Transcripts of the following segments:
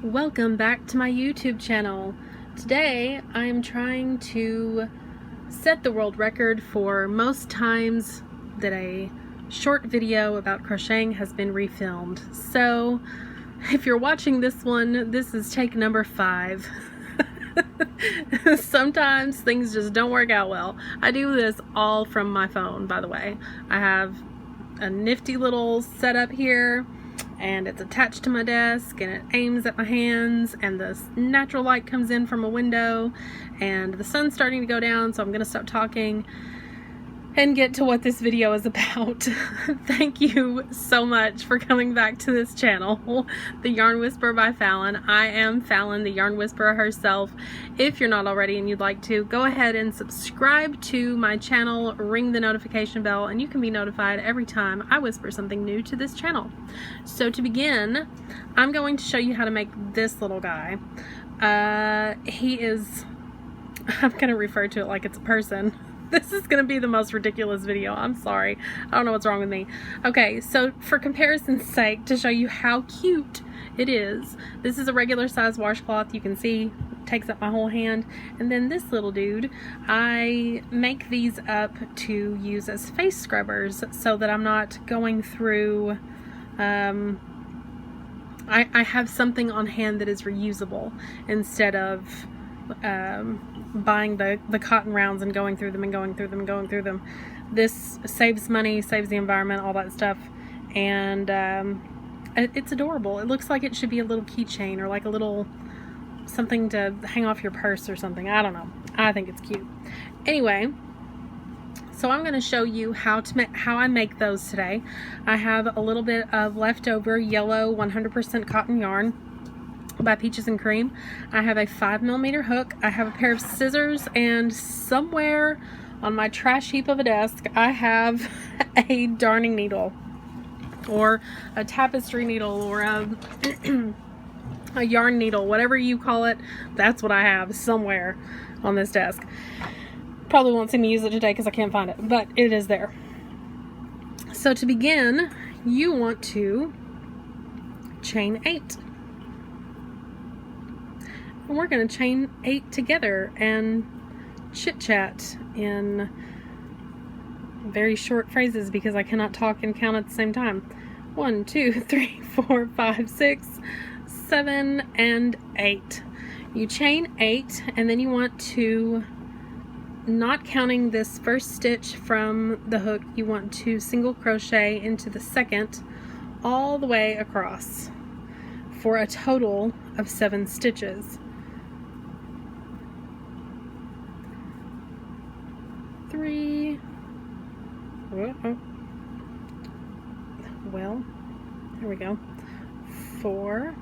Welcome back to my YouTube channel. Today I am trying to set the world record for most times that a short video about crocheting has been refilmed. So if you're watching this one, this is take number 5. Sometimes things just don't work out well. I do this all from my phone, by the way. I have a nifty little setup here, and it's attached to my desk, and it aims at my hands, and the natural light comes in from a window, and the sun's starting to go down, so I'm gonna stop talking and get to what this video is about. Thank you so much for coming back to this channel, The Yarn Whisperer by Fallon. I am Fallon, the Yarn Whisperer herself. If you're not already and you'd like to, go ahead and subscribe to my channel, ring the notification bell, and you can be notified every time I whisper something new to this channel. So to begin, I'm going to show you how to make this little guy. He is, I'm going to refer to it like it's a person. This is going to be the most ridiculous video. I'm sorry. I don't know what's wrong with me. Okay, so for comparison's sake, to show you how cute it is, this is a regular size washcloth. You can see it takes up my whole hand. And then this little dude, I make these up to use as face scrubbers so that I'm not going through... I have something on hand that is reusable instead of buying the cotton rounds and going through them. This saves money, saves the environment, all that stuff, and it's adorable. It looks like it should be a little keychain or like a little something to hang off your purse or something. I don't know. I think it's cute. Anyway, so I'm going to show you how I make those today. I have a little bit of leftover yellow 100% cotton yarn by Peaches and Cream. I have a 5mm hook. I have a pair of scissors, and somewhere on my trash heap of a desk I have a darning needle or a tapestry needle or a yarn needle, whatever you call it. That's what I have somewhere on this desk. Probably won't see me use it today because I can't find it, but it is there. So to begin, you want to chain 8. And we're going to chain 8 together and chit chat in very short phrases because I cannot talk and count at the same time. 1, 2, 3, 4, 5, 6, 7, and 8. You chain 8, and then you want to, not counting this first stitch from the hook, you want to single crochet into the second all the way across for a total of 7 stitches. 3, well, there we go, 4,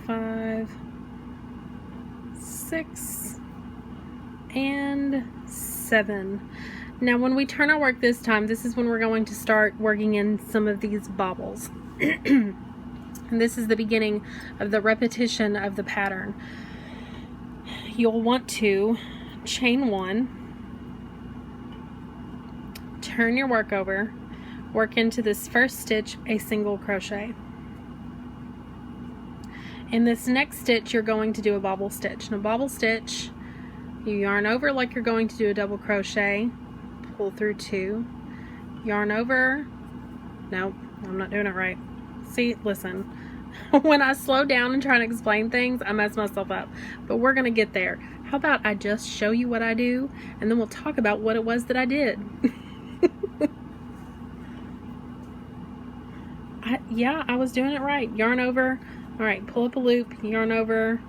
5, 6, and 7. Now when we turn our work this time, this is when we're going to start working in some of these bobbles. And this is the beginning of the repetition of the pattern. You'll want to chain 1, turn your work over, work into this first stitch a single crochet. In this next stitch, you're going to do a bobble stitch. In a bobble stitch, you yarn over like you're going to do a double crochet, pull through 2, yarn over. Nope, I'm not doing it right. See, listen. When I slow down and try to explain things, I mess myself up. But we're going to get there. How about I just show you what I do, and then we'll talk about what it was that I did. Yeah, I was doing it right. Yarn over. Alright, pull up a loop, yarn over.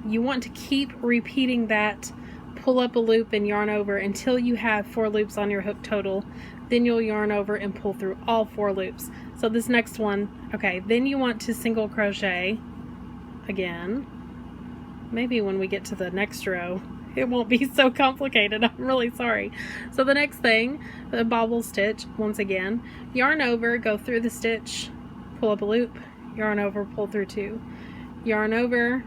You want to keep repeating that pull up a loop and yarn over until you have 4 loops on your hook total. Then you'll yarn over and pull through all 4 loops. So this next one, okay, then you want to single crochet again. Maybe when we get to the next row it won't be so complicated. I'm really sorry. So the next thing, the bobble stitch, once again, yarn over, go through the stitch, pull up a loop, yarn over, pull through 2, yarn over,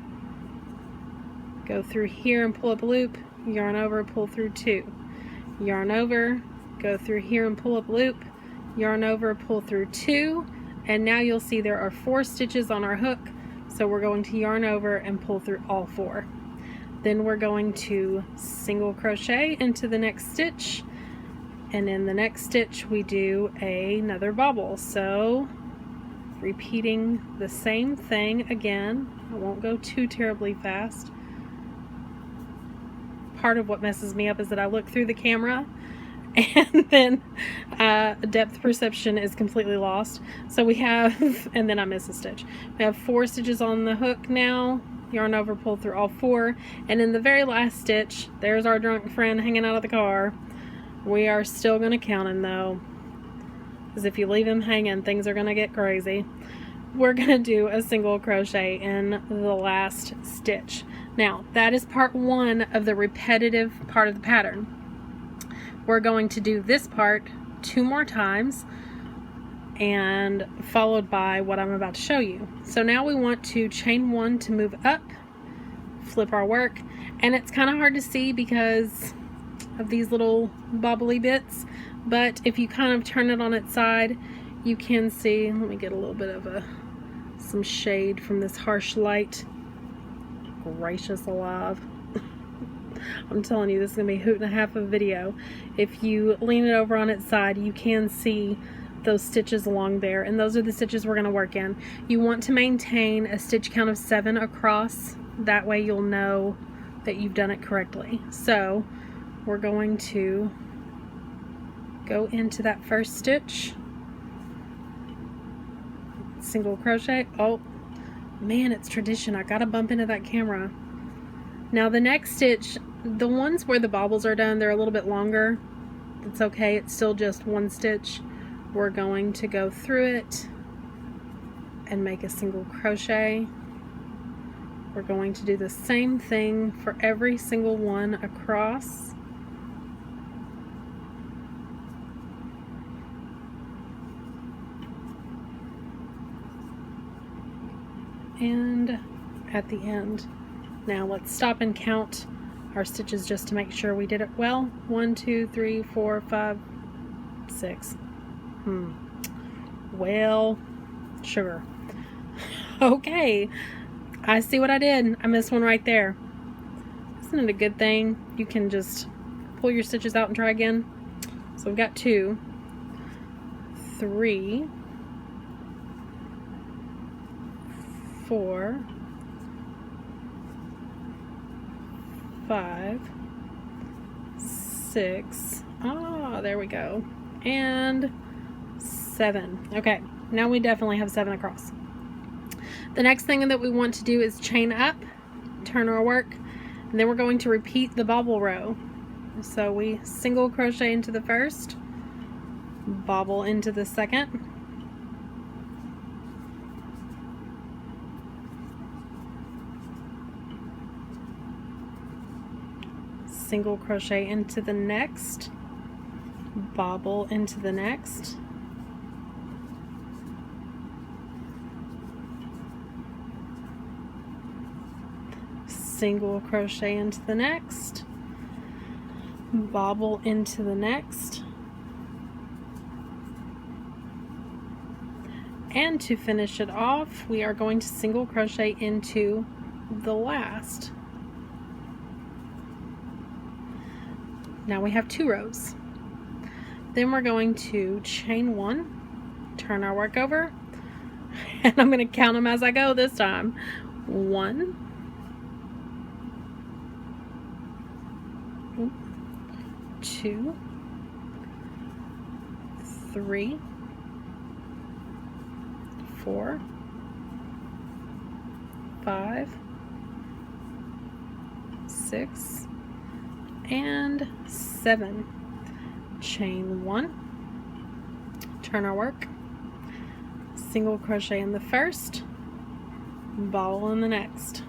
go through here and pull up a loop, yarn over, pull through 2, yarn over, go through here and pull up a loop, yarn over, pull through 2, And now you'll see there are 4 stitches on our hook, so we're going to yarn over and pull through all 4. Then we're going to single crochet into the next stitch, and in the next stitch we do another bobble. So repeating the same thing again. I won't go too terribly fast. Part of what messes me up is that I look through the camera and then depth perception is completely lost. So we have, and then I miss a stitch. We have 4 stitches on the hook now, yarn over, pull through all 4, and in the very last stitch, there's our drunk friend hanging out of the car. We are still going to count him though, because if you leave him hanging, things are going to get crazy. We're going to do a single crochet in the last stitch. Now, that is part 1 of the repetitive part of the pattern. We're going to do this part 2 more times, and followed by what I'm about to show you. So now we want to chain 1 to move up, flip our work, and it's kind of hard to see because of these little bobbly bits, but if you kind of turn it on its side, you can see. Let me get a little bit of some shade from this harsh light. Gracious alive. I'm telling you, this is going to be a hoot and a half of video. If you lean it over on its side, you can see those stitches along there, and those are the stitches we're going to work in. You want to maintain a stitch count of 7 across. That way you'll know that you've done it correctly. So we're going to go into that first stitch, single crochet. Oh man, it's tradition. I gotta bump into that camera. Now the next stitch, the ones where the bobbles are done, they're a little bit longer. It's okay, it's still just 1 stitch. We're going to go through it and make a single crochet. We're going to do the same thing for every single one across. And at the end. Now let's stop and count our stitches just to make sure we did it well. 1, 2, 3, 4, 5, 6. Well, sugar. Okay, I see what I did. I missed one right there. Isn't it a good thing? You can just pull your stitches out and try again. So we've got 2, 3, 4, 5, 6. Ah, there we go. And 7. Okay, now we definitely have 7 across. The next thing that we want to do is chain up, turn our work, and then we're going to repeat the bobble row. So we single crochet into the first, bobble into the second, single crochet into the next, bobble into the next, single crochet into the next, bobble into the next, and to finish it off we are going to single crochet into the last. Now we have 2 rows. Then we're going to chain 1, turn our work over, and I'm going to count them as I go this time. 1, 2, 3, 4, 5, 6, and 7. Chain 1, turn our work, single crochet in the first, bobble in the next.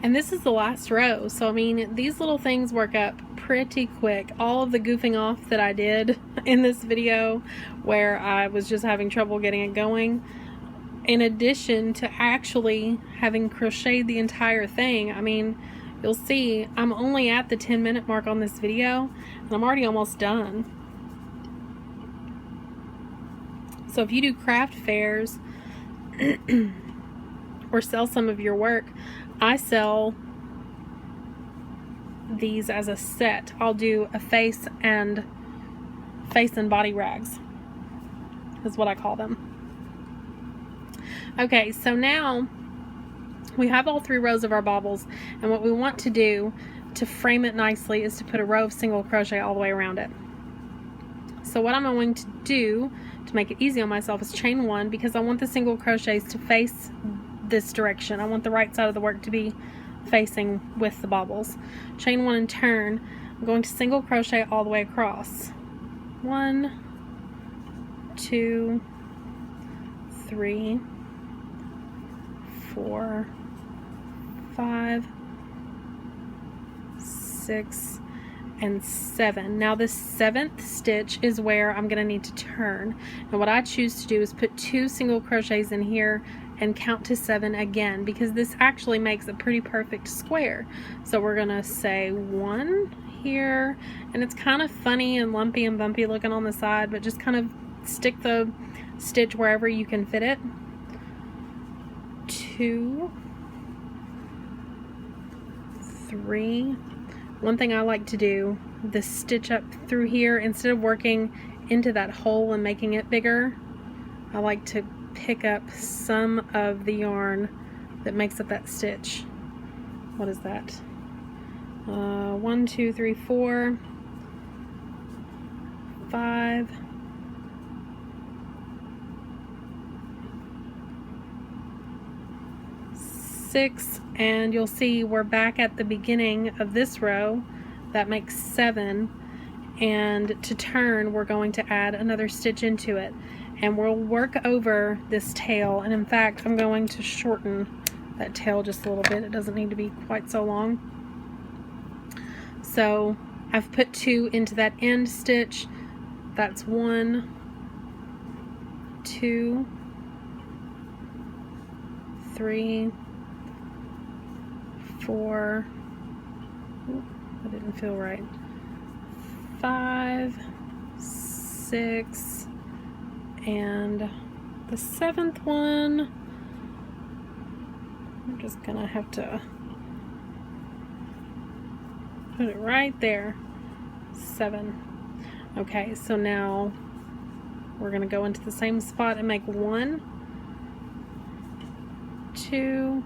And this is the last row, so I mean these little things work up pretty quick. All of the goofing off that I did in this video where I was just having trouble getting it going, in addition to actually having crocheted the entire thing, I mean, you'll see I'm only at the 10-minute mark on this video and I'm already almost done. So if you do craft fairs or sell some of your work, I sell these as a set. I'll do a face and body rags is what I call them. Okay, so now we have all 3 rows of our baubles, and what we want to do to frame it nicely is to put a row of single crochet all the way around it. So what I'm going to do to make it easy on myself is chain 1, because I want the single crochets to face this direction. I want the right side of the work to be facing with the baubles. Chain 1 and turn. I'm going to single crochet all the way across. 1, 2, 3, 4, 5, 6, and 7. Now this 7th stitch is where I'm going to need to turn, and what I choose to do is put 2 single crochets in here and count to 7 again, because this actually makes a pretty perfect square. So we're gonna say 1 here, and it's kind of funny and lumpy and bumpy looking on the side, but just kind of stick the stitch wherever you can fit it. 2, 3. One thing I like to do, the stitch up through here, instead of working into that hole and making it bigger, I like to pick up some of the yarn that makes up that stitch. What is that? 1, 2, 3, 4, 5, 6, and you'll see we're back at the beginning of this row. That makes 7, and to turn we're going to add another stitch into it, and we'll work over this tail. And in fact, I'm going to shorten that tail just a little bit. It doesn't need to be quite so long. So I've put 2 into that end stitch. That's 1, 2, 3, 4, that didn't feel right, 5, 6, and the 7th one, I'm just gonna have to put it right there. 7. Okay, so now we're gonna go into the same spot and make 1, 2,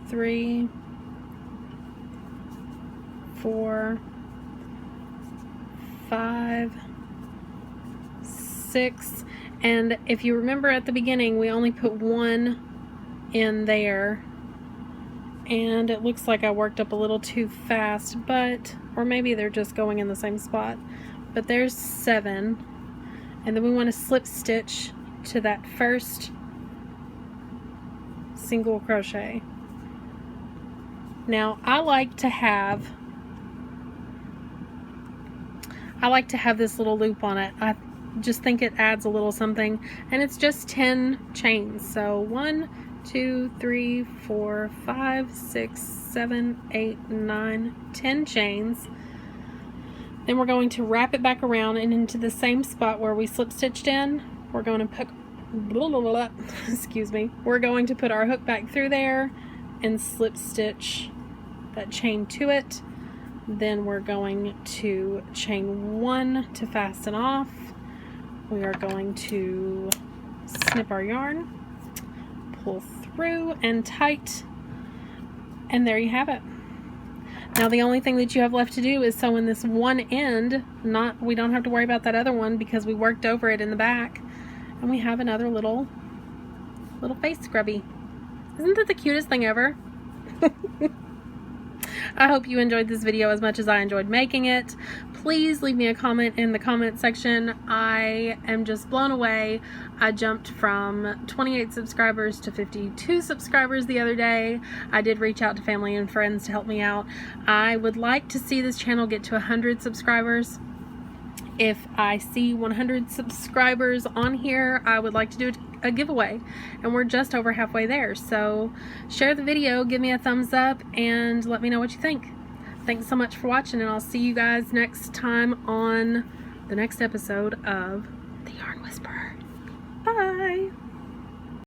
3, 4, 5, 6, and if you remember at the beginning we only put 1 in there, and it looks like I worked up a little too fast, but or maybe they're just going in the same spot, but there's 7, and then we want to slip stitch to that first single crochet. Now I like to have this little loop on it. I just think it adds a little something, and it's just 10 chains. So 1, 2, 3, 4, 5, 6, 7, 8, 9, 10 chains. Then we're going to wrap it back around, and into the same spot where we slip stitched in, we're going to put excuse me, we're going to put our hook back through there and slip stitch that chain to it. Then we're going to chain 1 to fasten off. We are going to snip our yarn, pull through and tight, and there you have it. Now the only thing that you have left to do is sew in this one end. We don't have to worry about that other one because we worked over it in the back, and we have another little face scrubby. Isn't that the cutest thing ever? I hope you enjoyed this video as much as I enjoyed making it. Please leave me a comment in the comment section. I am just blown away. I jumped from 28 subscribers to 52 subscribers the other day. I did reach out to family and friends to help me out. I would like to see this channel get to 100 subscribers. If I see 100 subscribers on here, I would like to do a giveaway, and we're just over halfway there. So share the video, give me a thumbs up, and let me know what you think. Thanks so much for watching, and I'll see you guys next time on the next episode of the Yarn Whisperer. Bye.